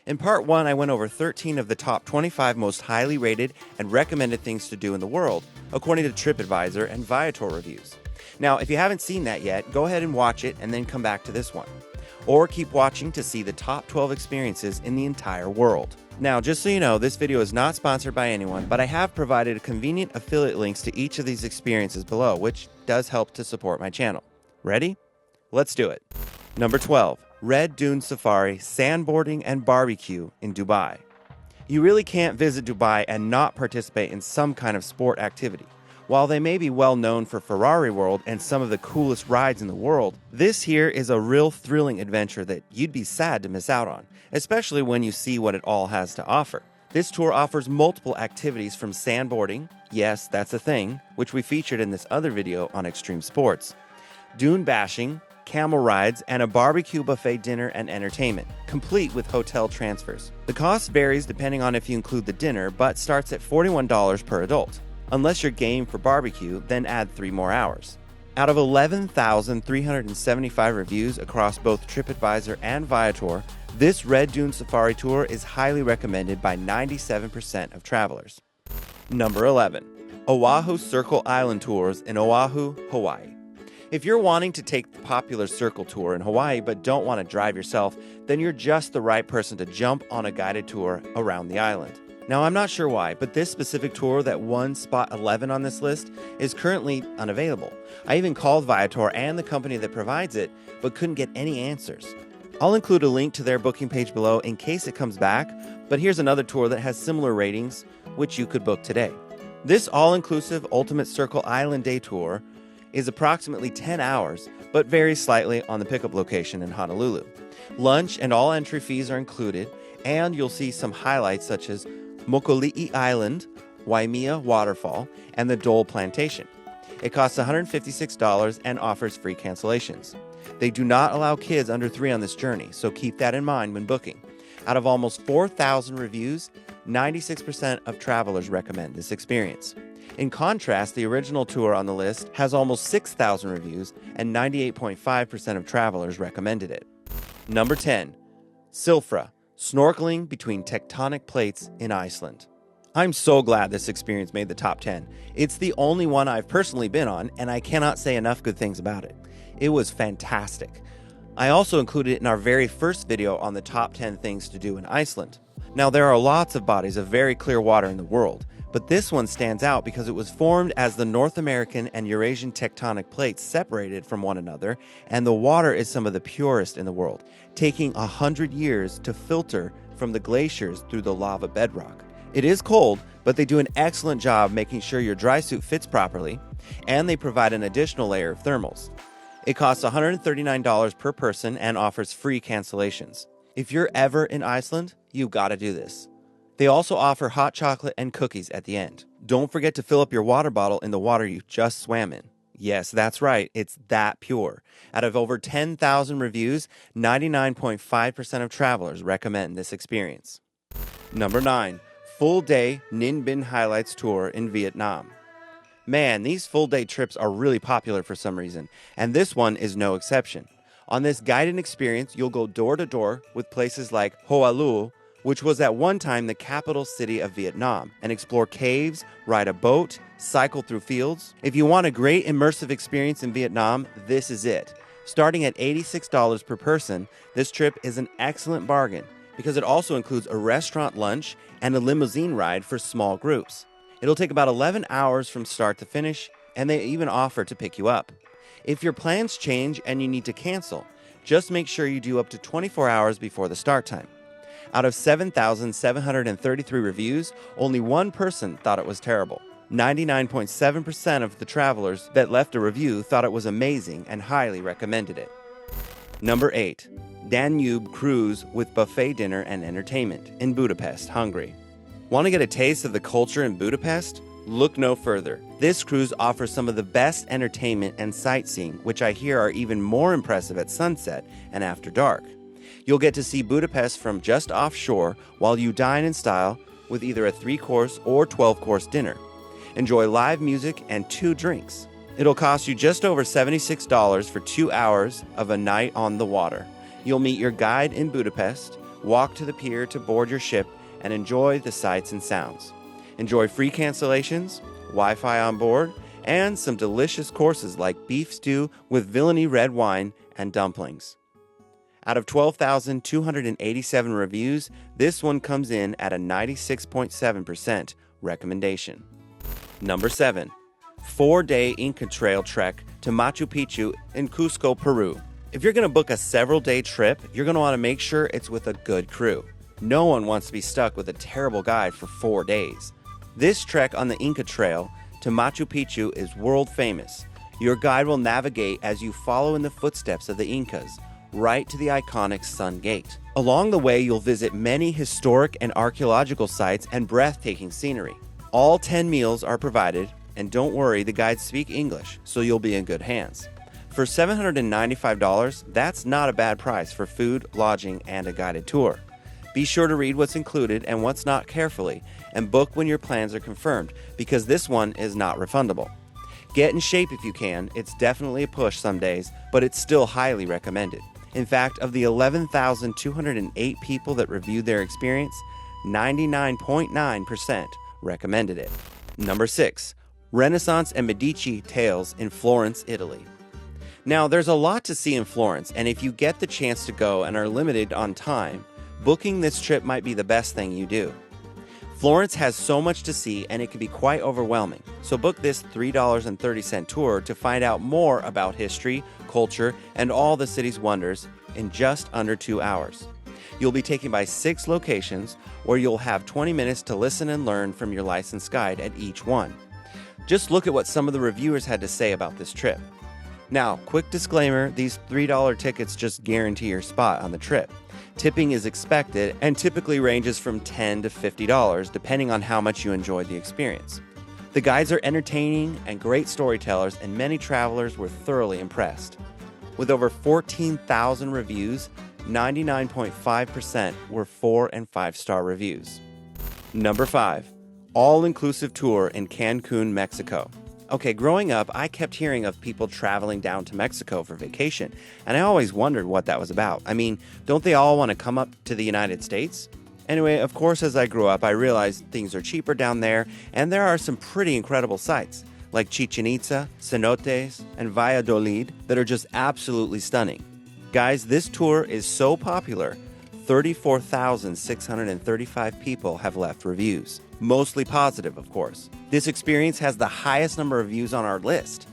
In part 1, I went over 13 of the top 25 most highly rated and recommended things to do in the world, according to Tripadvisor and Viator reviews. Now, if you haven't seen that yet, go ahead and watch it and then come back to this one. Or keep watching to see the top 12 experiences in the entire world. Now, just so you know, this video is not sponsored by anyone, but I have provided convenient affiliate links to each of these experiences below, which does help to support my channel. Ready? Let's do it. Number 12. Red Dune Safari, Sandboarding and Barbecue in Dubai. You really can't visit Dubai and not participate in some kind of sport activity. While they may be well known for Ferrari World and some of the coolest rides in the world, this here is a real thrilling adventure that you'd be sad to miss out on, especially when you see what it all has to offer. This tour offers multiple activities from sandboarding, yes, that's a thing, which we featured in this other video on extreme sports, dune bashing, camel rides, and a barbecue buffet dinner and entertainment, complete with hotel transfers. The cost varies depending on if you include the dinner, but starts at $41 per adult. Unless you're game for barbecue, then add 3 more hours. Out of 11,375 reviews across both Tripadvisor and Viator, this Red Dune Safari tour is highly recommended by 97% of travelers. Number 11. Oahu Circle Island Tours in Oahu, Hawaii. If you're wanting to take the popular Circle Tour in Hawaii but don't want to drive yourself, then you're just the right person to jump on a guided tour around the island. Now, I'm not sure why, but this specific tour that won spot 11 on this list is currently unavailable. I even called Viator and the company that provides it, but couldn't get any answers. I'll include a link to their booking page below in case it comes back, but here's another tour that has similar ratings, which you could book today. This all-inclusive Ultimate Circle Island Day Tour is approximately 10 hours, but varies slightly on the pickup location in Honolulu. Lunch and all entry fees are included, and you'll see some highlights such as Mokuli'i Island, Waimea Waterfall, and the Dole Plantation. It costs $156 and offers free cancellations. They do not allow kids under 3 on this journey, so keep that in mind when booking. Out of almost 4,000 reviews, 96% of travelers recommend this experience. In contrast, the original tour on the list has almost 6,000 reviews and 98.5% of travelers recommended it. Number 10. Silfra, Snorkeling between tectonic plates in Iceland. I'm so glad this experience made the top 10. It's the only one I've personally been on, and I cannot say enough good things about it. It was fantastic. I also included it in our very first video on the top 10 things to do in Iceland. Now, there are lots of bodies of very clear water in the world, but this one stands out because it was formed as the North American and Eurasian tectonic plates separated from one another, and the water is some of the purest in the world, taking 100 years to filter from the glaciers through the lava bedrock. It is cold, but they do an excellent job making sure your dry suit fits properly, and they provide an additional layer of thermals. It costs $139 per person and offers free cancellations. If you're ever in Iceland, you've got to do this. They also offer hot chocolate and cookies at the end. Don't forget to fill up your water bottle in the water you just swam in. Yes, that's right, it's that pure. Out of over 10,000 reviews, 99.5% of travelers recommend this experience. Number 9. Full Day Ninh Binh Highlights Tour in Vietnam. Man, these full-day trips are really popular for some reason, and this one is no exception. On this guided experience, you'll go door-to-door with places like Hoa Lu, which was at one time the capital city of Vietnam, and explore caves, ride a boat, cycle through fields. If you want a great immersive experience in Vietnam, this is it. Starting at $86 per person, this trip is an excellent bargain because it also includes a restaurant lunch and a limousine ride for small groups. It'll take about 11 hours from start to finish, and they even offer to pick you up. If your plans change and you need to cancel, just make sure you do up to 24 hours before the start time. Out of 7,733 reviews, only one person thought it was terrible. 99.7% of the travelers that left a review thought it was amazing and highly recommended it. Number 8. Danube Cruise with Buffet Dinner and Entertainment in Budapest, Hungary. Want to get a taste of the culture in Budapest? Look no further. This cruise offers some of the best entertainment and sightseeing, which I hear are even more impressive at sunset and after dark. You'll get to see Budapest from just offshore while you dine in style with either a 3-course or 12-course dinner. Enjoy live music and 2 drinks. It'll cost you just over $76 for 2 hours of a night on the water. You'll meet your guide in Budapest, walk to the pier to board your ship, and enjoy the sights and sounds. Enjoy free cancellations, Wi-Fi on board, and some delicious courses like beef stew with villainy red wine and dumplings. Out of 12,287 reviews, this one comes in at a 96.7% recommendation. Number 7. 4-day Inca Trail trek to Machu Picchu in Cusco, Peru. If you're going to book a several-day trip, you're going to want to make sure it's with a good crew. No one wants to be stuck with a terrible guide for 4 days. This trek on the Inca Trail to Machu Picchu is world famous. Your guide will navigate as you follow in the footsteps of the Incas, right to the iconic Sun Gate. Along the way, you'll visit many historic and archaeological sites and breathtaking scenery. All 10 meals are provided, and don't worry, the guides speak English, so you'll be in good hands. For $795, that's not a bad price for food, lodging, and a guided tour. Be sure to read what's included and what's not carefully, and book when your plans are confirmed, because this one is not refundable. Get in shape if you can. It's definitely a push some days, but it's still highly recommended. In fact, of the 11,208 people that reviewed their experience, 99.9% recommended it. Number 6. Renaissance and Medici Tales in Florence, Italy. Now, there's a lot to see in Florence, and if you get the chance to go and are limited on time, booking this trip might be the best thing you do. Florence has so much to see, and it can be quite overwhelming, so book this $3.30 tour to find out more about history, culture, and all the city's wonders in just under 2 hours. You'll be taken by 6 locations where you'll have 20 minutes to listen and learn from your licensed guide at each one. Just look at what some of the reviewers had to say about this trip. Now, quick disclaimer, these $3 tickets just guarantee your spot on the trip. Tipping is expected and typically ranges from $10 to $50 depending on how much you enjoyed the experience. The guides are entertaining and great storytellers, and many travelers were thoroughly impressed. With over 14,000 reviews, 99.5% were 4- and 5-star reviews. Number 5. All-inclusive tour in Cancun, Mexico. Okay, growing up, I kept hearing of people traveling down to Mexico for vacation, and I always wondered what that was about. I mean, don't they all want to come up to the United States? Anyway, of course, as I grew up, I realized things are cheaper down there, and there are some pretty incredible sites, like Chichen Itza, cenotes, and Valladolid, that are just absolutely stunning. Guys, this tour is so popular, 34,635 people have left reviews. Mostly positive, of course. This experience has the highest number of views on our list.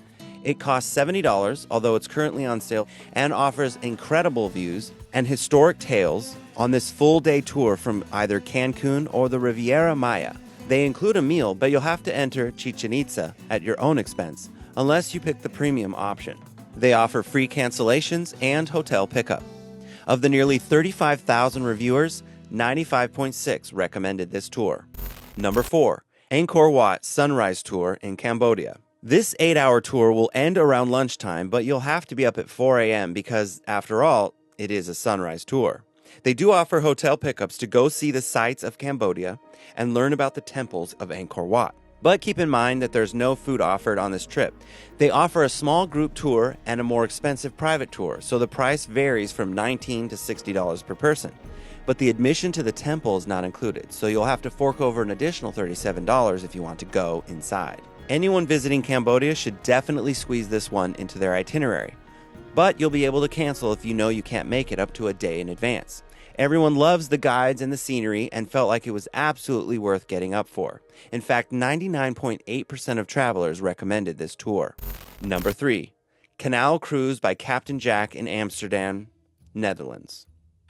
It costs $70, although it's currently on sale, and offers incredible views and historic tales on this full-day tour from either Cancun or the Riviera Maya. They include a meal, but you'll have to enter Chichen Itza at your own expense, unless you pick the premium option. They offer free cancellations and hotel pickup. Of the nearly 35,000 reviewers, 95.6 recommended this tour. Number 4. Angkor Wat Sunrise Tour in Cambodia. This 8-hour tour will end around lunchtime, but you'll have to be up at 4 a.m. because, after all, it is a sunrise tour. They do offer hotel pickups to go see the sights of Cambodia and learn about the temples of Angkor Wat. But keep in mind that there's no food offered on this trip. They offer a small group tour and a more expensive private tour, so the price varies from $19 to $60 per person. But the admission to the temple is not included, so you'll have to fork over an additional $37 if you want to go inside. Anyone visiting Cambodia should definitely squeeze this one into their itinerary. But you'll be able to cancel if you know you can't make it up to a day in advance. Everyone loves the guides and the scenery and felt like it was absolutely worth getting up for. In fact, 99.8% of travelers recommended this tour. Number 3. Canal Cruise by Captain Jack in Amsterdam, Netherlands.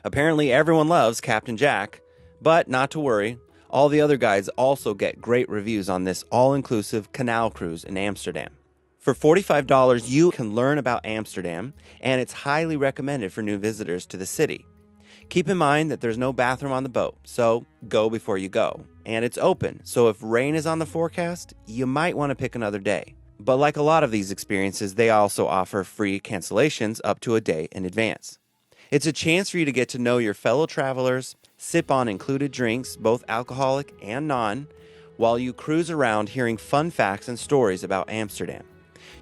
Apparently everyone loves Captain Jack, but not to worry, all the other guides also get great reviews on this all-inclusive canal cruise in Amsterdam. For $45, you can learn about Amsterdam, and it's highly recommended for new visitors to the city. Keep in mind that there's no bathroom on the boat, so go before you go. And it's open, so if rain is on the forecast, you might want to pick another day. But like a lot of these experiences, they also offer free cancellations up to a day in advance. It's a chance for you to get to know your fellow travelers, sip on included drinks, both alcoholic and non, while you cruise around hearing fun facts and stories about Amsterdam.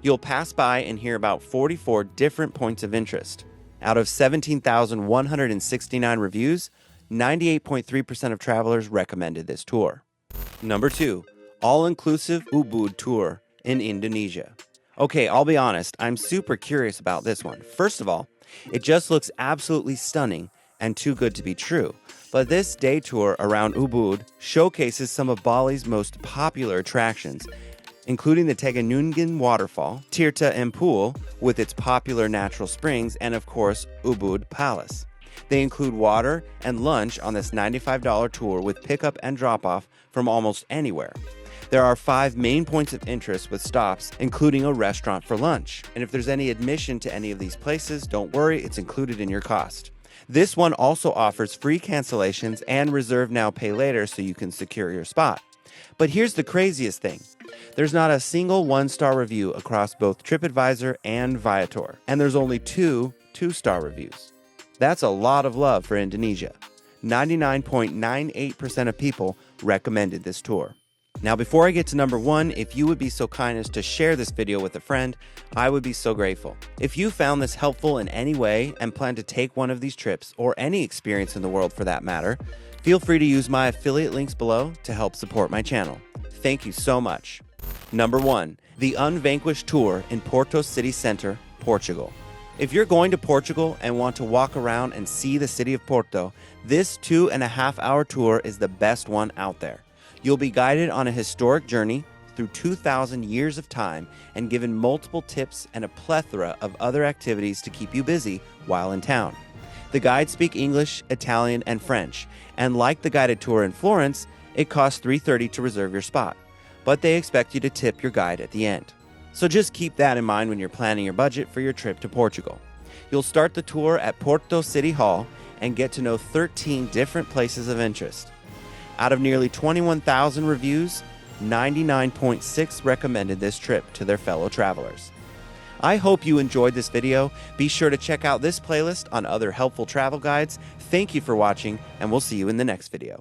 You'll pass by and hear about 44 different points of interest. Out of 17,169 reviews, 98.3% of travelers recommended this tour. Number 2, all-inclusive Ubud tour in Indonesia. Okay, I'll be honest, I'm super curious about this one. First of all, it just looks absolutely stunning and too good to be true. But this day tour around Ubud showcases some of Bali's most popular attractions, including the Teganungan Waterfall, Tirta Empul with its popular natural springs, and of course, Ubud Palace. They include water and lunch on this $95 tour with pickup and drop-off from almost anywhere. There are 5 main points of interest with stops, including a restaurant for lunch. And if there's any admission to any of these places, don't worry, it's included in your cost. This one also offers free cancellations and reserve now, pay later so you can secure your spot. But here's the craziest thing. There's not a single 1-star review across both Tripadvisor and Viator. And there's only 2 2-star reviews. That's a lot of love for Indonesia. 99.98% of people recommended this tour. Now, before I get to number 1, if you would be so kind as to share this video with a friend, I would be so grateful. If you found this helpful in any way and plan to take one of these trips, or any experience in the world for that matter, feel free to use my affiliate links below to help support my channel. Thank you so much. Number 1, the Unvanquished Tour in Porto City Centre, Portugal. If you're going to Portugal and want to walk around and see the city of Porto, this 2.5-hour tour is the best one out there. You'll be guided on a historic journey through 2,000 years of time and given multiple tips and a plethora of other activities to keep you busy while in town. The guides speak English, Italian, and French, and like the guided tour in Florence, it costs $3.30 to reserve your spot, but they expect you to tip your guide at the end. So just keep that in mind when you're planning your budget for your trip to Portugal. You'll start the tour at Porto City Hall and get to know 13 different places of interest. Out of nearly 21,000 reviews, 99.6 recommended this trip to their fellow travelers. I hope you enjoyed this video. Be sure to check out this playlist on other helpful travel guides. Thank you for watching, and we'll see you in the next video.